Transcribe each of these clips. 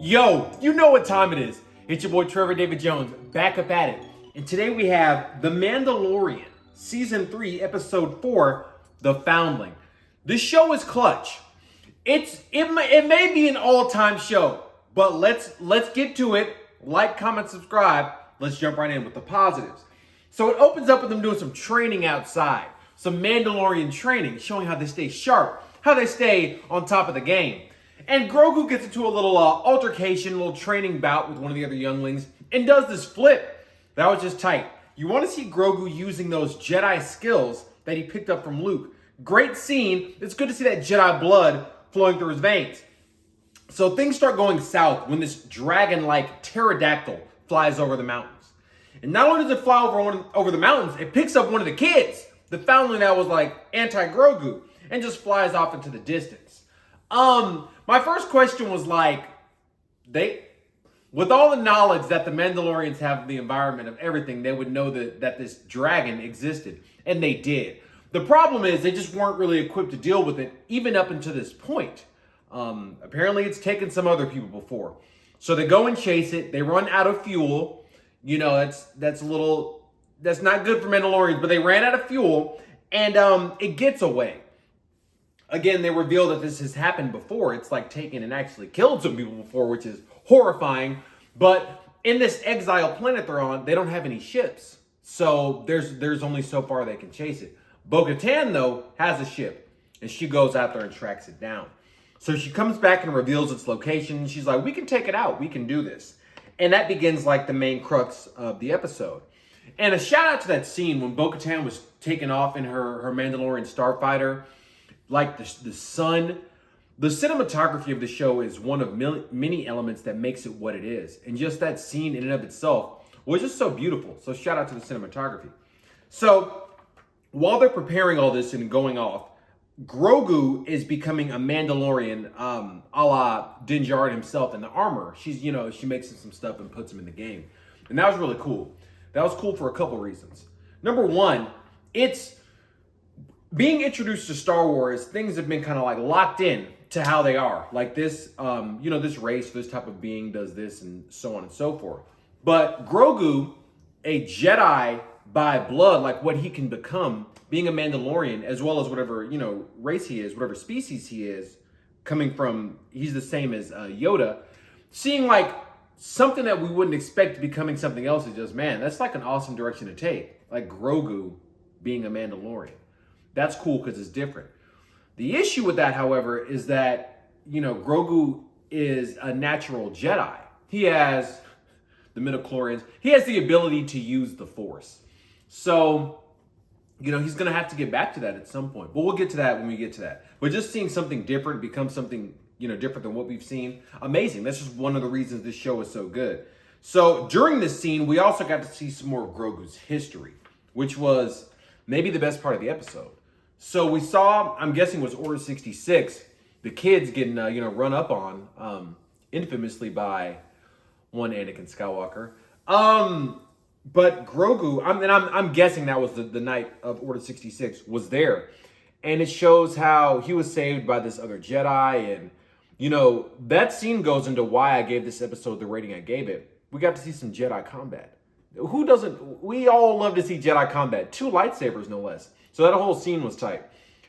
Yo, you know what time it is. It's your boy Trevor David Jones, back up at it. And today we have The Mandalorian, Season 3, Episode 4, The Foundling. This show is clutch. It may be an all-time show, but let's get to it. Like, comment, subscribe. Let's jump right in with the positives. So it opens up with them doing some training outside. Some Mandalorian training, showing how they stay sharp, how they stay on top of the game. And Grogu gets into a little altercation, a little training bout with one of the other younglings, and does this flip. That was just tight. You want to see Grogu using those Jedi skills that he picked up from Luke. Great scene. It's good to see that Jedi blood flowing through his veins. So things start going south when this dragon-like pterodactyl flies over the mountains. And not only does it fly over the mountains, it picks up one of the kids, the foundling that was like anti-Grogu, and just flies off into the distance. My first question was like, with all the knowledge that the Mandalorians have of the environment, of everything, they would know that this dragon existed. And they did. The problem is they just weren't really equipped to deal with it, even up until this point. Apparently it's taken some other people before. So they go and chase it. They run out of fuel. You know, that's not good for Mandalorians, but they ran out of fuel and it gets away. Again, they reveal that this has happened before. It's like taken and actually killed some people before, which is horrifying. But in this exile planet they're on, they don't have any ships. So there's only so far they can chase it. Bo-Katan, though, has a ship. And she goes out there and tracks it down. So she comes back and reveals its location. She's like, we can take it out. We can do this. And that begins like the main crux of the episode. And a shout out to that scene when Bo-Katan was taken off in her Mandalorian starfighter. Like the sun, the cinematography of the show is one of many elements that makes it what it is. And just that scene in and of itself was just so beautiful. So shout out to the cinematography. So while they're preparing all this and going off, Grogu is becoming a Mandalorian, a la Din Djarin himself in the armor. She makes him some stuff and puts him in the game. And that was really cool. That was cool for a couple reasons. Number one, it's being introduced to Star Wars, things have been kind of like locked in to how they are. Like this, this race, this type of being does this and so on and so forth. But Grogu, a Jedi by blood, like what he can become, being a Mandalorian, as well as whatever, race he is, whatever species he is, he's the same as Yoda, seeing like something that we wouldn't expect becoming something else is just, man, that's like an awesome direction to take. Like Grogu being a Mandalorian. That's cool because it's different. The issue with that, however, is that, Grogu is a natural Jedi. He has the midichlorians. He has the ability to use the Force. So, he's going to have to get back to that at some point. But we'll get to that when we get to that. But just seeing something different become something, different than what we've seen, amazing. That's just one of the reasons this show is so good. So during this scene, we also got to see some more of Grogu's history, which was maybe the best part of the episode. So we saw, I'm guessing it was Order 66, the kids getting, run up on, infamously by one Anakin Skywalker. But Grogu, I'm guessing that was the night of Order 66, was there. And it shows how he was saved by this other Jedi. And, that scene goes into why I gave this episode the rating I gave it. We got to see some Jedi combat. Who doesn't? We all love to see Jedi combat. 2 lightsabers, no less. So that whole scene was tight.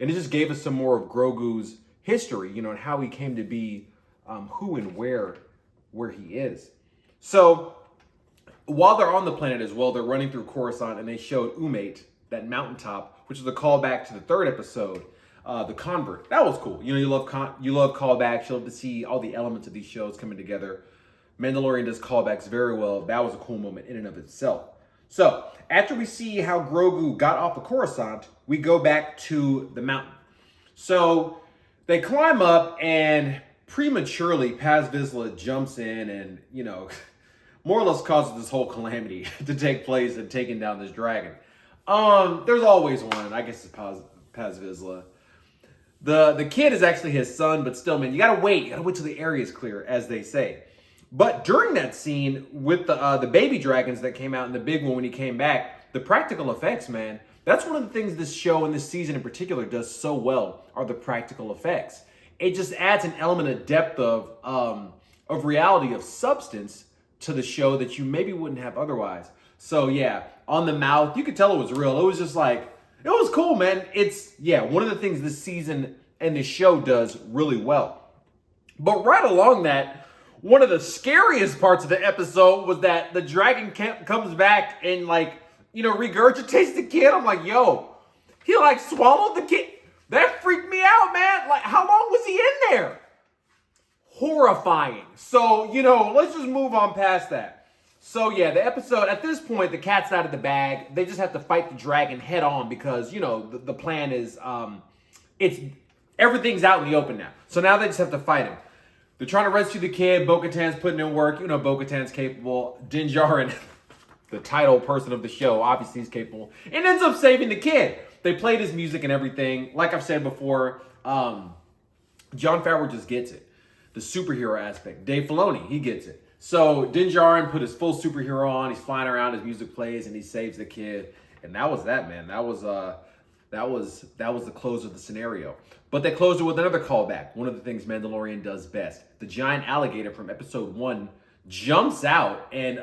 And it just gave us some more of Grogu's history, and how he came to be who and where he is. So while they're on the planet as well, they're running through Coruscant, and they showed Umate, that mountaintop, which is a callback to the 3rd episode, The Convert. That was cool. You love callbacks. You love to see all the elements of these shows coming together. Mandalorian does callbacks very well. That was a cool moment in and of itself. So, after we see how Grogu got off of Coruscant, we go back to the mountain. So, they climb up and prematurely Paz Vizsla jumps in and, more or less causes this whole calamity to take place and taking down this dragon. There's always one. I guess it's Paz Vizsla. The kid is actually his son, but still, man, you gotta wait. You gotta wait till the area is clear, as they say. But during that scene with the baby dragons that came out and the big one when he came back, the practical effects, man, that's one of the things this show and this season in particular does so well are the practical effects. It just adds an element of depth of of reality, of substance to the show that you maybe wouldn't have otherwise. So yeah, on the mouth, you could tell it was real. It was just like, it was cool, man. It's, yeah, one of the things this season and this show does really well. But right along that, one of the scariest parts of the episode was that the dragon comes back and like, you know, regurgitates the kid. I'm like, yo, he like swallowed the kid. That freaked me out, man. Like, how long was he in there? Horrifying. So, you know, let's just move on past that. So yeah, the episode, at this point, the cat's out of the bag. They just have to fight the dragon head on because, you know, the plan is, everything's out in the open now. So now they just have to fight him. They're trying to rescue the kid. Bo-Katan's putting in work. You know, Bo-Katan's capable. Din Djarin, the title person of the show, obviously he's capable. And ends up saving the kid. They played his music and everything. Like I've said before, Jon Favreau just gets it. The superhero aspect. Dave Filoni, he gets it. So Din Djarin put his full superhero on. He's flying around. His music plays, and he saves the kid. And that was that, man. That was the close of the scenario. But they closed it with another callback. One of the things Mandalorian does best. The giant alligator from episode 1 jumps out and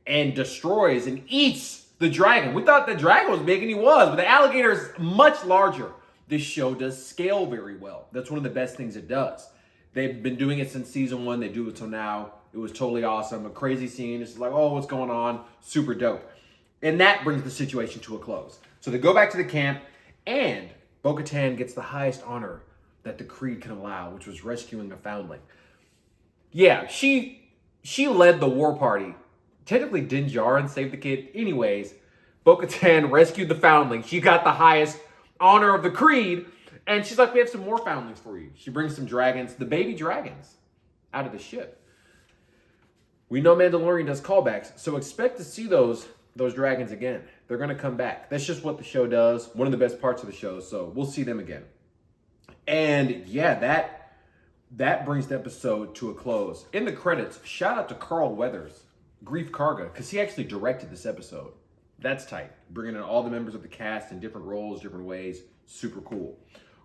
destroys and eats the dragon. We thought the dragon was big, and he was, but the alligator is much larger. This show does scale very well. That's one of the best things it does. They've been doing it since season 1. They do it till now. It was totally awesome. A crazy scene. It's like, oh, what's going on? Super dope. And that brings the situation to a close. So they go back to the camp, and Bo-Katan gets the highest honor that the creed can allow, which was rescuing a foundling. Yeah, she led the war party. Technically, Din Djarin saved the kid. Anyways, Bo-Katan rescued the foundling. She got the highest honor of the creed, and she's like, we have some more foundlings for you. She brings some dragons, the baby dragons, out of the ship. We know Mandalorian does callbacks, so expect to see those dragons again. They're going to come back. That's just what the show does. One of the best parts of the show, so we'll see them again. And yeah, that brings the episode to a close. In the credits, shout out to Carl Weathers, Grief Karga, because he actually directed this episode. That's tight. Bringing in all the members of the cast in different roles, different ways. Super cool.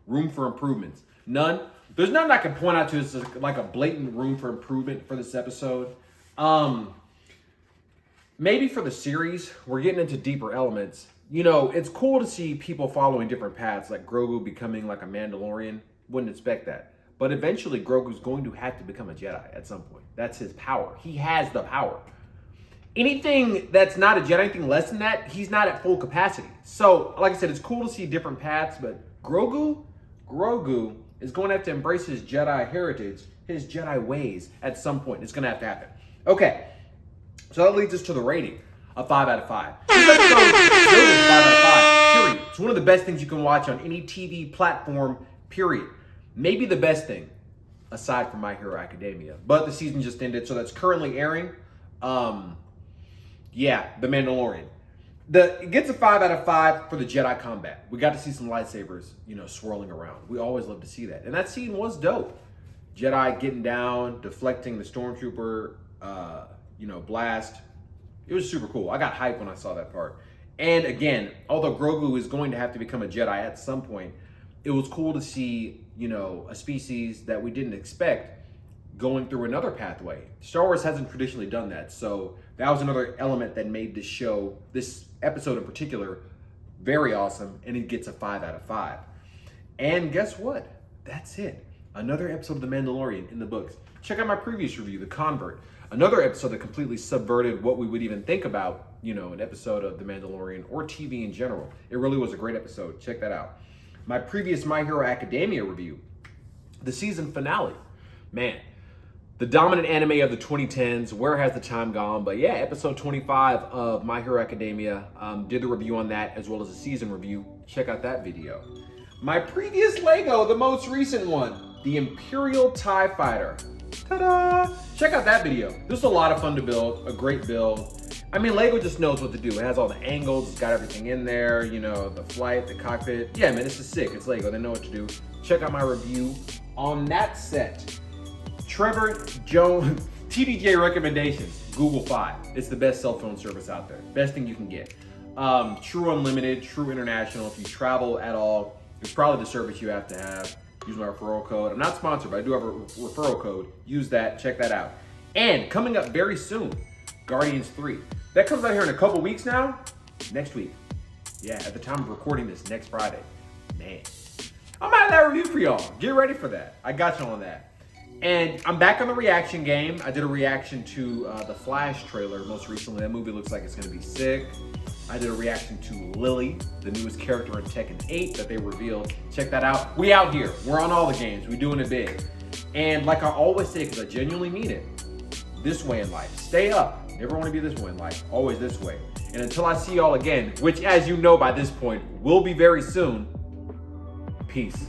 Room for improvements. None. There's none I can point out to as like a blatant room for improvement for this episode. Maybe for the series, we're getting into deeper elements. You know, it's cool to see people following different paths, like Grogu becoming like a Mandalorian. Wouldn't expect that. But eventually, Grogu's going to have to become a Jedi at some point. That's his power. He has the power. Anything that's not a Jedi, anything less than that, he's not at full capacity. So, like I said, it's cool to see different paths, but Grogu is going to have to embrace his Jedi heritage, his Jedi ways at some point. It's going to have to happen. Okay, so that leads us to the rating, a 5 out of 5. This episode is 5 out of 5, period. It's one of the best things you can watch on any TV platform, period. Maybe the best thing, aside from My Hero Academia. But the season just ended, so that's currently airing. Yeah, The Mandalorian. It gets a 5 out of 5 for the Jedi combat. We got to see some lightsabers, you know, swirling around. We always love to see that. And that scene was dope. Jedi getting down, deflecting the stormtrooper, blast. It was super cool. I got hyped when I saw that part. And again, although Grogu is going to have to become a Jedi at some point, it was cool to see, you know, a species that we didn't expect going through another pathway. Star Wars hasn't traditionally done that, so that was another element that made this show, this episode in particular, very awesome, and it gets a 5 out of 5. And guess what? That's it. Another episode of The Mandalorian in the books. Check out my previous review, The Convert. Another episode that completely subverted what we would even think about, you know, an episode of The Mandalorian or TV in general. It really was a great episode. Check that out. My previous My Hero Academia review, the season finale. Man, the dominant anime of the 2010s, where has the time gone? But yeah, episode 25 of My Hero Academia, did the review on that as well as a season review. Check out that video. My previous Lego, the most recent one, the Imperial TIE Fighter. Ta-da! Check out that video. This is a lot of fun to build, a great build. I mean, Lego just knows what to do. It has all the angles, it's got everything in there, you know, the flight, the cockpit. Yeah, man, it's just sick. It's Lego, they know what to do. Check out my review on that set. Trevor Jones, TDJ Recommendations, Google Fi. It's the best cell phone service out there. Best thing you can get. True Unlimited, True International. If you travel at all, it's probably the service you have to have. Use my referral code. I'm not sponsored, but I do have a referral code. Use that, check that out. And coming up very soon, Guardians 3. That comes out here in a couple weeks now. Next week. Yeah, at the time of recording this, next Friday. Man, I'm out of that review for y'all. Get ready for that. I got you on that. And I'm back on the reaction game. I did a reaction to the Flash trailer most recently. That movie looks like it's gonna be sick. I did a reaction to Lily, the newest character in Tekken 8 that they revealed. Check that out. We out here. We're on all the games. We doing it big. And like I always say, because I genuinely mean it, this way in life. Stay up. Never want to be this way in life. Always this way. And until I see y'all again, which as you know by this point will be very soon, peace.